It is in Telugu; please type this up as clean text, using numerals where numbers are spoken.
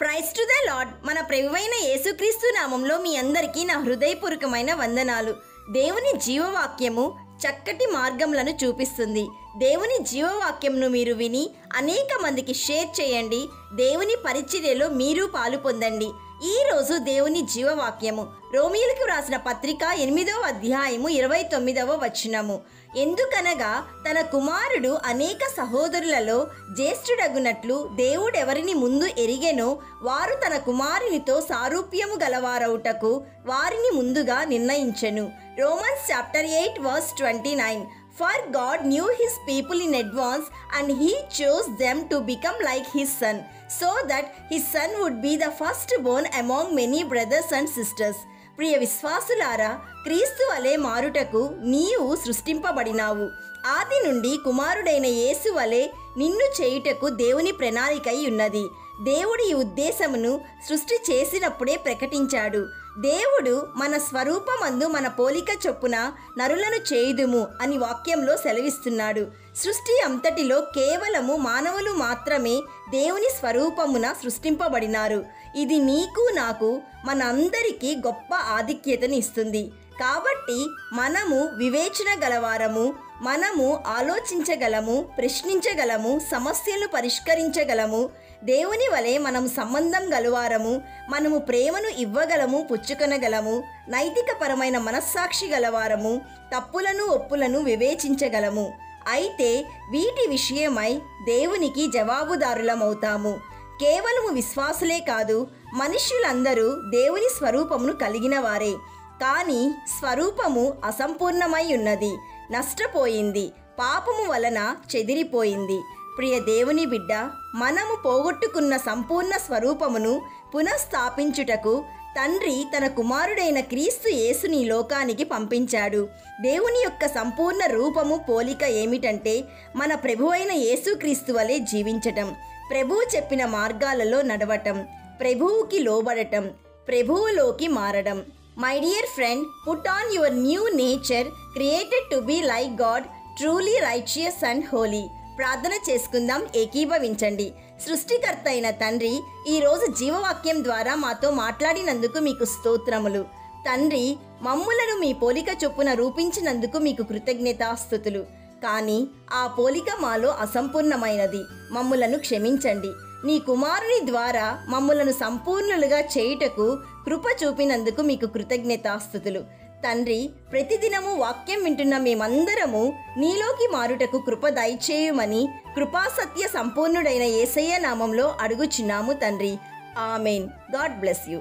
Praise to the lord. మన ప్రభువైన యేసుక్రీస్తు నామంలో మీ అందరికీ నా హృదయపూర్వకమైన వందనాలు. దేవుని జీవవాక్యము చక్కటి మార్గములను చూపిస్తుంది. దేవుని జీవవాక్యంను మీరు విని అనేక మందికి షేర్ చేయండి. దేవుని పరిచర్యలో మీరు పాలు పొందండి. ఈరోజు దేవుని జీవవాక్యము రోమీయులకు రాసిన పత్రిక 8వ అధ్యాయము 29వ వచనము. ఎందుకనగా తన కుమారుడు అనేక సహోదరులలో జ్యేష్ఠుడగునట్లు దేవుడెవరిని ముందు ఎరిగెనో వారు తన కుమారునితో సారూప్యము గలవారవుటకు వారిని ముందుగా నిర్ణయించెను. Romans chapter 8 verse 29. For God knew his people in advance and he chose them to become like his son, so that his son would be the firstborn among many brothers and sisters. ప్రియ విశ్వాసులారా, క్రీస్తు వలె మారుటకు నీవు సృష్టింపబడినావు. ఆది నుండి కుమారుడైన యేసు వలె నిన్ను చేయుటకు దేవుని ప్రణాళికై ఉన్నది. దేవుడు ఈ ఉద్దేశమును సృష్టి చేసినప్పుడే ప్రకటించాడు. దేవుడు మన స్వరూపమందు మన పోలిక చొప్పున నరులను చేయుదుము అని వాక్యంలో సెలవిస్తున్నాడు. సృష్టి అంతటిలో కేవలము మానవులు మాత్రమే దేవుని స్వరూపమున సృష్టింపబడినారు. ఇది నీకు నాకు మన అందరికీ గొప్ప ఆధిక్యతను ఇస్తుంది. కాబట్టి మనము వివేచన గలవారము, మనము ఆలోచించగలము, ప్రశ్నించగలము, సమస్యలను పరిష్కరించగలము. దేవుని వలె మనము సంబంధం గలవారము, మనము ప్రేమను ఇవ్వగలము, పుచ్చుకొనగలము. నైతికపరమైన మనస్సాక్షి గలవారము, తప్పులను ఒప్పులను వివేచించగలము. అయితే వీటి విషయమై దేవునికి జవాబుదారులమవుతాము. కేవలము విశ్వాసులే కాదు, మనుష్యులందరూ దేవుని స్వరూపమును కలిగిన వారే. కానీ స్వరూపము అసంపూర్ణమై ఉన్నది, నష్టపోయింది, పాపము వలన చెదిరిపోయింది. ప్రియ దేవుని బిడ్డ, మనము పోగొట్టుకున్న సంపూర్ణ స్వరూపమును పునఃస్థాపించుటకు తండ్రి తన కుమారుడైన క్రీస్తు యేసుని లోకానికి పంపించాడు. దేవుని యొక్క సంపూర్ణ రూపము పోలిక ఏమిటంటే మన ప్రభువైన యేసుక్రీస్తు వలె జీవించటం, ప్రభువు చెప్పిన మార్గాలలో నడవటం, ప్రభువుకి లోబడటం, ప్రభువులోకి మారడం. My dear friend, put on your new nature created to be like God, truly righteous and holy. ప్రార్థన చేసుకుందాం, ఏకీభవించండి. సృష్టికర్త అయిన తండ్రి, ఈరోజు జీవవాక్యం ద్వారా మాతో మాట్లాడినందుకు మీకు స్తోత్రములు. తండ్రి, మమ్ములను మీ పోలిక చొప్పున రూపించినందుకు మీకు కృతజ్ఞతాస్తుతులు. కానీ ఆ పోలిక మాలో అసంపూర్ణమైనది, మమ్ములను క్షమించండి. నీ కుమారుని ద్వారా మమ్ములను సంపూర్ణులుగా చేయుటకు కృప చూపినందుకు మీకు కృతజ్ఞతాస్తుతులు. తండ్రి, ప్రతిదినము వాక్యం వింటున్న మేమందరము నీలోకి మారుటకు కృప దయచేయుమని కృపాసత్య సంపూర్ణుడైన యేసయ్య నామంలో అడుగుచున్నాము తండ్రి. ఆమెన్. God bless you.